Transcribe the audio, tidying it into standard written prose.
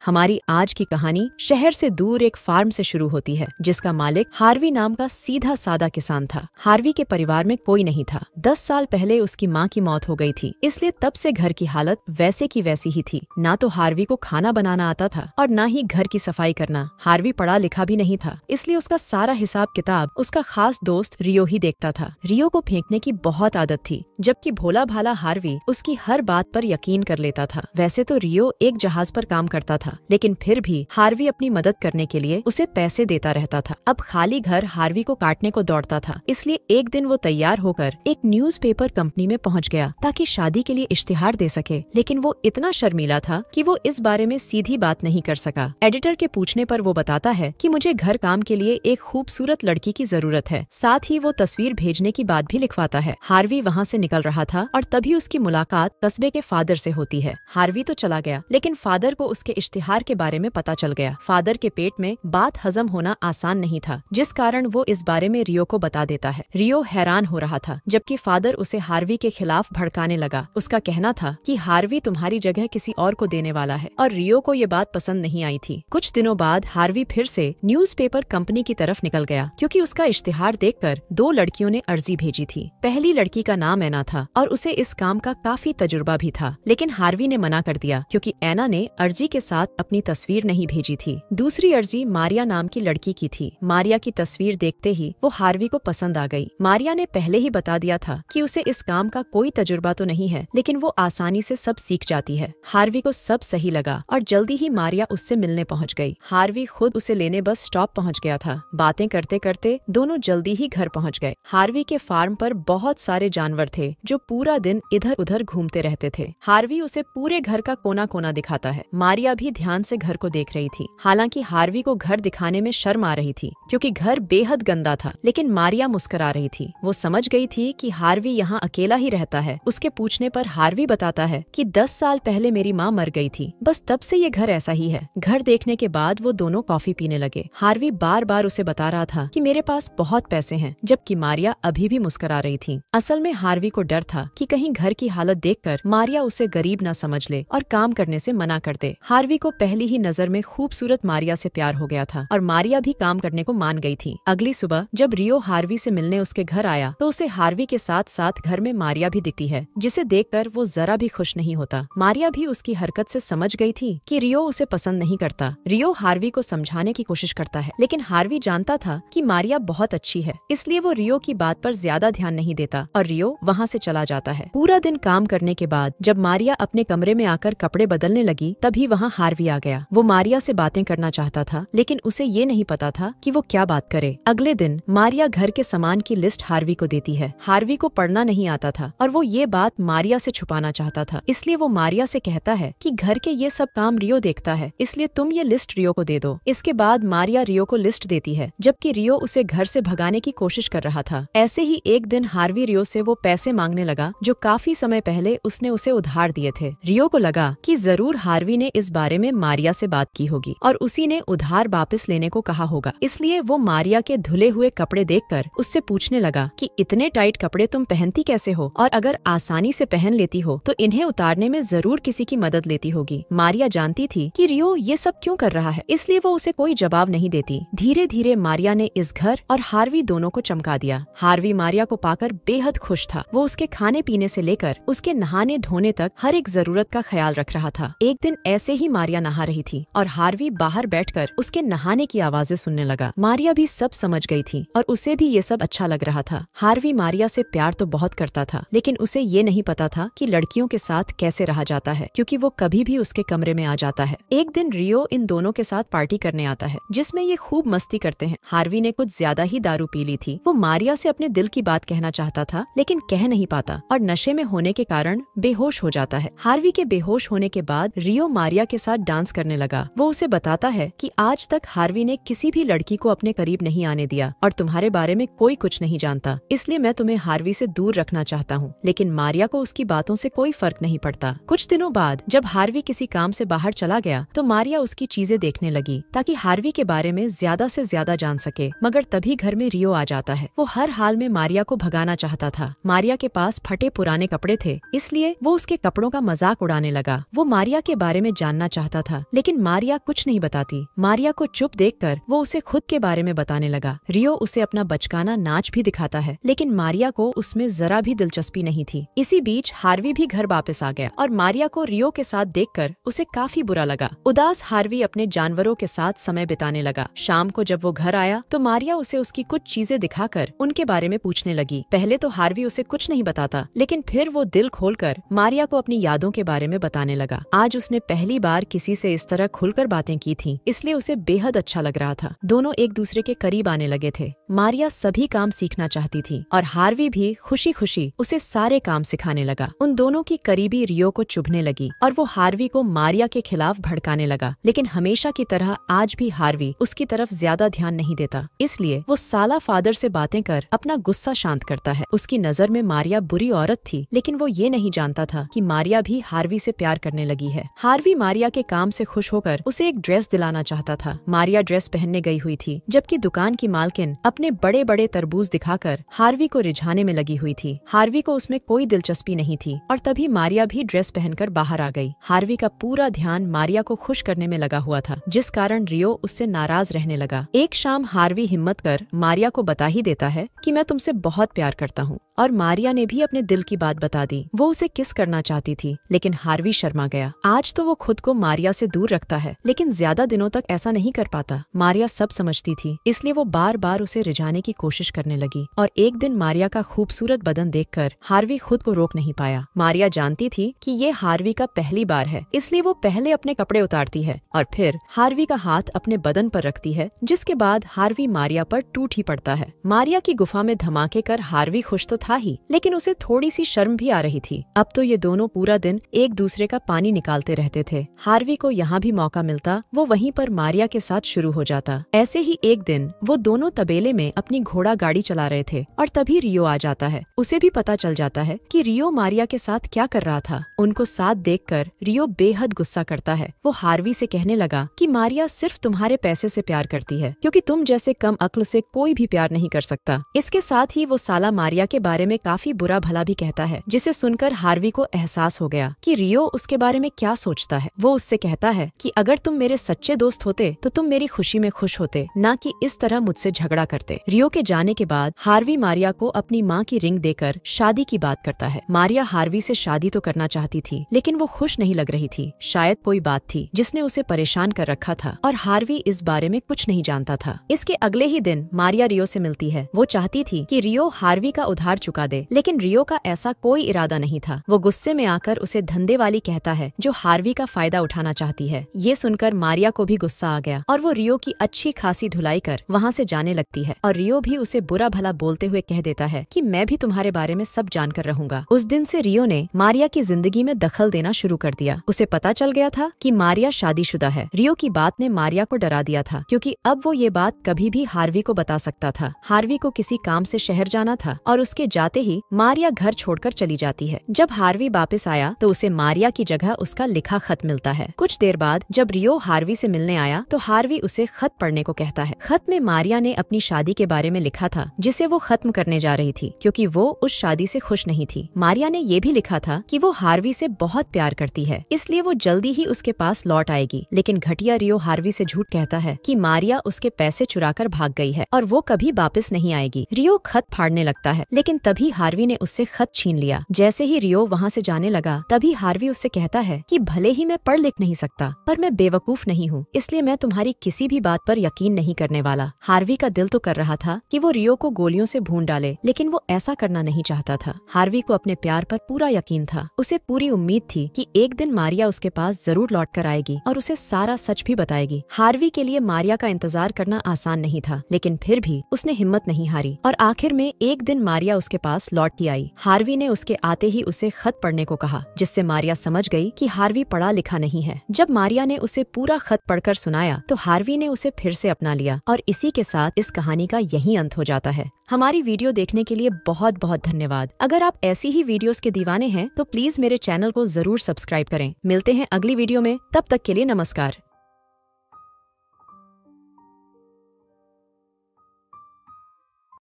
हमारी आज की कहानी शहर से दूर एक फार्म से शुरू होती है, जिसका मालिक हार्वी नाम का सीधा सादा किसान था। हार्वी के परिवार में कोई नहीं था। 10 साल पहले उसकी माँ की मौत हो गई थी, इसलिए तब से घर की हालत वैसे की वैसी ही थी। ना तो हार्वी को खाना बनाना आता था और ना ही घर की सफाई करना। हार्वी पढ़ा लिखा भी नहीं था, इसलिए उसका सारा हिसाब किताब उसका खास दोस्त रियो ही देखता था। रियो को फेंकने की बहुत आदत थी, जबकि भोला भाला हार्वी उसकी हर बात पर यकीन कर लेता था। वैसे तो रियो एक जहाज पर काम करता था, लेकिन फिर भी हार्वी अपनी मदद करने के लिए उसे पैसे देता रहता था। अब खाली घर हार्वी को काटने को दौड़ता था, इसलिए एक दिन वो तैयार होकर एक न्यूज़पेपर कंपनी में पहुंच गया ताकि शादी के लिए इश्तिहार दे सके। लेकिन वो इतना शर्मीला था कि वो इस बारे में सीधी बात नहीं कर सका। एडिटर के पूछने पर वो बताता है कि मुझे घर काम के लिए एक खूबसूरत लड़की की जरूरत है। साथ ही वो तस्वीर भेजने की बात भी लिखवाता है। हार्वी वहाँ से निकल रहा था और तभी उसकी मुलाकात कस्बे के फादर से होती है। हार्वी तो चला गया, लेकिन फादर को उसके इश्तिहार के बारे में पता चल गया। फादर के पेट में बात हजम होना आसान नहीं था, जिस कारण वो इस बारे में रियो को बता देता है। रियो हैरान हो रहा था, जबकि फादर उसे हार्वी के खिलाफ भड़काने लगा। उसका कहना था कि हार्वी तुम्हारी जगह किसी और को देने वाला है, और रियो को ये बात पसंद नहीं आई थी। कुछ दिनों बाद हार्वी फिर से न्यूज़पेपर कंपनी की तरफ निकल गया, क्योंकि उसका इश्तिहार देखकर 2 लड़कियों ने अर्जी भेजी थी। पहली लड़की का नाम ऐना था और उसे इस काम का काफी तजुर्बा भी था, लेकिन हार्वी ने मना कर दिया क्योंकि ऐना ने अर्जी के साथ अपनी तस्वीर नहीं भेजी थी। दूसरी अर्जी मारिया नाम की लड़की की थी। मारिया की तस्वीर देखते ही वो हार्वी को पसंद आ गई। मारिया ने पहले ही बता दिया था कि उसे इस काम का कोई तजुर्बा तो नहीं है, लेकिन वो आसानी से सब सीख जाती है। हार्वी को सब सही लगा और जल्दी ही मारिया उससे मिलने पहुंच गई। हार्वी खुद उसे लेने बस स्टॉप पहुंच गया था। बातें करते करते दोनों जल्दी ही घर पहुंच गए। हार्वी के फार्म पर बहुत सारे जानवर थे जो पूरा दिन इधर उधर घूमते रहते थे। हार्वी उसे पूरे घर का कोना कोना दिखाता है। मारिया भी ध्यान से घर को देख रही थी। हालांकि हार्वी को घर दिखाने में शर्म आ रही थी, क्योंकि घर बेहद गंदा था, लेकिन मारिया मुस्कुरा रही थी। वो समझ गई थी कि हार्वी यहाँ अकेला ही रहता है। उसके पूछने पर हार्वी बताता है कि 10 साल पहले मेरी माँ मर गई थी, बस तब से ये घर ऐसा ही है। घर देखने के बाद वो दोनों कॉफी पीने लगे। हार्वी बार बार उसे बता रहा था कि मेरे पास बहुत पैसे हैं, जबकि मारिया अभी भी मुस्कुरा रही थी। असल में हार्वी को डर था कि कहीं घर की हालत देखकर मारिया उसे गरीब न समझ ले और काम करने से मना कर दे। हार्वी को पहली ही नजर में खूबसूरत मारिया से प्यार हो गया था और मारिया भी काम करने को मान गई थी। अगली सुबह जब रियो हार्वी से मिलने उसके घर आया तो उसे हार्वी के साथ साथ घर में मारिया भी दिखती है, जिसे देखकर वो जरा भी खुश नहीं होता। मारिया भी उसकी हरकत से समझ गई थी कि रियो उसे पसंद नहीं करता। रियो हार्वी को समझाने की कोशिश करता है, लेकिन हार्वी जानता था कि मारिया बहुत अच्छी है, इसलिए वो रियो की बात पर ज्यादा ध्यान नहीं देता और रियो वहाँ से चला जाता है। पूरा दिन काम करने के बाद जब मारिया अपने कमरे में आकर कपड़े बदलने लगी, तभी वहाँ हार्वी आ गया। वो मारिया से बातें करना चाहता था, लेकिन उसे ये नहीं पता था कि वो क्या बात करे। अगले दिन मारिया घर के सामान की लिस्ट हार्वी को देती है। हार्वी को पढ़ना नहीं आता था और वो ये बात मारिया से छुपाना चाहता था, इसलिए वो मारिया से कहता है कि घर के ये सब काम रियो देखता है, इसलिए तुम ये लिस्ट रियो को दे दो। इसके बाद मारिया रियो को लिस्ट देती है, जबकि रियो उसे घर से भगाने की कोशिश कर रहा था। ऐसे ही एक दिन हार्वी रियो से वो पैसे मांगने लगा जो काफी समय पहले उसने उसे उधार दिए थे। रियो को लगा कि जरूर हार्वी ने इस बारे में मारिया से बात की होगी और उसी ने उधार वापस लेने को कहा होगा, इसलिए वो मारिया के धुले हुए कपड़े देखकर उससे पूछने लगा कि इतने टाइट कपड़े तुम पहनती कैसे हो, और अगर आसानी से पहन लेती हो तो इन्हें उतारने में जरूर किसी की मदद लेती होगी। मारिया जानती थी कि रियो ये सब क्यों कर रहा है, इसलिए वो उसे कोई जवाब नहीं देती। धीरे धीरे मारिया ने इस घर और हार्वी दोनों को चमका दिया। हार्वी मारिया को पाकर बेहद खुश था। वो उसके खाने पीने से लेकर उसके नहाने धोने तक हर एक जरूरत का ख्याल रख रहा था। एक दिन ऐसे ही मारिया नहा रही थी और हार्वी बाहर बैठकर उसके नहाने की आवाजें सुनने लगा। मारिया भी सब समझ गई थी और उसे भी ये सब अच्छा लग रहा था। हार्वी मारिया से प्यार तो बहुत करता था, लेकिन उसे ये नहीं पता था कि लड़कियों के साथ कैसे रहा जाता है, क्योंकि वो कभी भी उसके कमरे में आ जाता है। एक दिन रियो इन दोनों के साथ पार्टी करने आता है, जिसमें ये खूब मस्ती करते हैं। हार्वी ने कुछ ज्यादा ही दारू पी ली थी। वो मारिया से अपने दिल की बात कहना चाहता था, लेकिन कह नहीं पाता और नशे में होने के कारण बेहोश हो जाता है। हार्वी के बेहोश होने के बाद रियो मारिया के साथ डांस करने लगा। वो उसे बताता है कि आज तक हार्वी ने किसी भी लड़की को अपने करीब नहीं आने दिया और तुम्हारे बारे में कोई कुछ नहीं जानता, इसलिए मैं तुम्हें हार्वी से दूर रखना चाहता हूँ। लेकिन मारिया को उसकी बातों से कोई फर्क नहीं पड़ता। कुछ दिनों बाद जब हार्वी किसी काम से बाहर चला गया तो मारिया उसकी चीजें देखने लगी ताकि हार्वी के बारे में ज्यादा से ज्यादा जान सके। मगर तभी घर में रियो आ जाता है। वो हर हाल में मारिया को भगाना चाहता था। मारिया के पास फटे पुराने कपड़े थे, इसलिए वो उसके कपड़ों का मजाक उड़ाने लगा। वो मारिया के बारे में जानना चाहता चाहता था, लेकिन मारिया कुछ नहीं बताती। मारिया को चुप देखकर वो उसे खुद के बारे में बताने लगा। रियो उसे अपना बचकाना नाच भी दिखाता है, लेकिन मारिया को उसमें जरा भी दिलचस्पी नहीं थी। इसी बीच हार्वी भी घर वापस आ गया और मारिया को रियो के साथ देखकर उसे काफी बुरा लगा। उदास हार्वी अपने जानवरों के साथ समय बिताने लगा। शाम को जब वो घर आया तो मारिया उसे उसकी कुछ चीजें दिखाकर उनके बारे में पूछने लगी। पहले तो हार्वी उसे कुछ नहीं बताता, लेकिन फिर वो दिल खोलकर मारिया को अपनी यादों के बारे में बताने लगा। आज उसने पहली बार किसी से इस तरह खुलकर बातें की थीं, इसलिए उसे बेहद अच्छा लग रहा था। दोनों एक दूसरे के करीब आने लगे थे। मारिया सभी काम सीखना चाहती थी और हार्वी भी खुशी खुशी उसे सारे काम सिखाने लगा। उन दोनों की करीबी रियो को चुभने लगी और वो हार्वी को मारिया के खिलाफ भड़काने लगा, लेकिन हमेशा की तरह आज भी हार्वी उसकी तरफ ज्यादा ध्यान नहीं देता। इसलिए वो साला फादर से बातें कर अपना गुस्सा शांत करता है। उसकी नजर में मारिया बुरी औरत थी, लेकिन वो ये नहीं जानता था कि मारिया भी हार्वी से प्यार करने लगी है। हार्वी मारिया के काम से खुश होकर उसे एक ड्रेस दिलाना चाहता था। मारिया ड्रेस पहनने गई हुई थी, जबकि दुकान की मालकिन अपने बड़े बड़े तरबूज दिखाकर हार्वी को रिझाने में लगी हुई थी। हार्वी को उसमें कोई दिलचस्पी नहीं थी और तभी मारिया भी ड्रेस पहनकर बाहर आ गई। हार्वी का पूरा ध्यान मारिया को खुश करने में लगा हुआ था, जिस कारण रियो उससे नाराज रहने लगा। एक शाम हार्वी हिम्मत कर मारिया को बता ही देता है कि मैं तुमसे बहुत प्यार करता हूँ, और मारिया ने भी अपने दिल की बात बता दी। वो उसे किस करना चाहती थी, लेकिन हार्वी शर्मा गया। आज तो वो खुद को मारिया से दूर रखता है, लेकिन ज्यादा दिनों तक ऐसा नहीं कर पाता। मारिया सब समझती थी, इसलिए वो बार बार उसे रिझाने की कोशिश करने लगी। और एक दिन मारिया का खूबसूरत बदन देखकर हार्वी खुद को रोक नहीं पाया। मारिया जानती थी कि ये हार्वी का पहली बार है, इसलिए वो पहले अपने कपड़े उतारती है और फिर हार्वी का हाथ अपने बदन पर रखती है, जिसके बाद हार्वी मारिया पर टूट ही पड़ता है। मारिया की गुफा में धमाके कर हार्वी खुश तो था ही, लेकिन उसे थोड़ी सी शर्म भी आ रही थी। अब तो ये दोनों पूरा दिन एक दूसरे का पानी निकालते रहते थे। हार्वी को यहाँ भी मौका मिलता, वो वहीं पर मारिया के साथ शुरू हो जाता। ऐसे ही एक दिन वो दोनों तबेले में अपनी घोड़ा गाड़ी चला रहे थे और तभी रियो आ जाता है। उसे भी पता चल जाता है कि रियो मारिया के साथ क्या कर रहा था। उनको साथ देखकर रियो बेहद गुस्सा करता है। वो हार्वी से कहने लगा कि मारिया सिर्फ तुम्हारे पैसे से प्यार करती है, क्योंकि तुम जैसे कम अक्ल से कोई भी प्यार नहीं कर सकता। इसके साथ ही वो साला मारिया के बारे में काफी बुरा भला भी कहता है, जिसे सुनकर हार्वी को एहसास हो गया कि रियो उसके बारे में क्या सोचता है। वो उससे कहता है कि अगर तुम मेरे सच्चे दोस्त होते तो तुम मेरी खुशी में खुश होते, ना कि इस तरह मुझसे झगड़ा करते। रियो के जाने के बाद हार्वी मारिया को अपनी माँ की रिंग देकर शादी की बात करता है। मारिया हार्वी से शादी तो करना चाहती थी, लेकिन वो खुश नहीं लग रही थी। शायद कोई बात थी जिसने उसे परेशान कर रखा था और हार्वी इस बारे में कुछ नहीं जानता था। इसके अगले ही दिन मारिया रियो से मिलती है। वो चाहती थी कि रियो हार्वी का उधार चुका दे, लेकिन रियो का ऐसा कोई इरादा नहीं था। वो गुस्से में आकर उसे धंधे वाली कहता है, जो हार्वी का फायदा उठाना चाहती है। ये सुनकर मारिया को भी गुस्सा आ गया और वो रियो की अच्छी खासी धुलाई कर वहाँ से जाने लगती है। और रियो भी उसे बुरा भला बोलते हुए कह देता है कि मैं भी तुम्हारे बारे में सब जानकर रहूंगा। उस दिन से रियो ने मारिया की जिंदगी में दखल देना शुरू कर दिया। उसे पता चल गया था कि मारिया शादीशुदा है। रियो की बात ने मारिया को डरा दिया था, क्योंकि अब वो ये बात कभी भी हार्वी को बता सकता था। हार्वी को किसी काम से शहर जाना था और उसके जाते ही मारिया घर छोड़कर चली जाती है। जब हार्वी वापस आया तो उसे मारिया की जगह उसका लिखा खत मिलता है। कुछ देर बाद जब रियो हार्वी से मिलने आया तो हार्वी उसे खत पढ़ने को कहता है। खत में मारिया ने अपनी शादी के बारे में लिखा था, जिसे वो खत्म करने जा रही थी, क्योंकि वो उस शादी से खुश नहीं थी। मारिया ने ये भी लिखा था कि वो हार्वी से बहुत प्यार करती है, इसलिए वो जल्दी ही उसके पास लौट आएगी। लेकिन घटिया रियो हार्वी से झूठ कहता है कि मारिया उसके पैसे चुराकर भाग गई है और वो कभी वापस नहीं आएगी। रियो खत फाड़ने लगता है, लेकिन तभी हार्वी ने उससे खत छीन लिया। जैसे ही रियो वहाँ से जाने लगा, तभी हार्वी उससे कहता है कि भले ही मैं पढ़ लिख नहीं सकता, पर मैं बेवकूफ नहीं हूँ, इसलिए मैं तुम्हारी किसी भी बात पर यकीन नहीं करने वाला। हार्वी का दिल तो कर रहा था कि वो रियो को गोलियों से भून डाले, लेकिन वो ऐसा करना नहीं चाहता था। हार्वी को अपने प्यार पर पूरा यकीन था। उसे पूरी उम्मीद थी कि एक दिन मारिया उसके पास जरूर लौट कर आएगी और उसे सारा सच भी बताएगी। हार्वी के लिए मारिया का इंतजार करना आसान नहीं था, लेकिन फिर भी उसने हिम्मत नहीं हारी और आखिर में एक दिन मारिया उसके पास लौट के आई। हार्वी ने उसके आते ही उसे खत पढ़ने को कहा, जिससे मारिया समझ गई कि हार्वी पढ़ा लिखा नहीं है। जब मारिया ने उसे पूरा खत पढ़कर सुनाया तो हार्वी ने उसे फिर से अपना लिया और इसी के साथ इस कहानी का यही अंत हो जाता है। हमारी वीडियो देखने के लिए बहुत बहुत धन्यवाद। अगर आप ऐसी ही वीडियोस के दीवाने हैं तो प्लीज मेरे चैनल को जरूर सब्सक्राइब करें। मिलते हैं अगली वीडियो में, तब तक के लिए नमस्कार।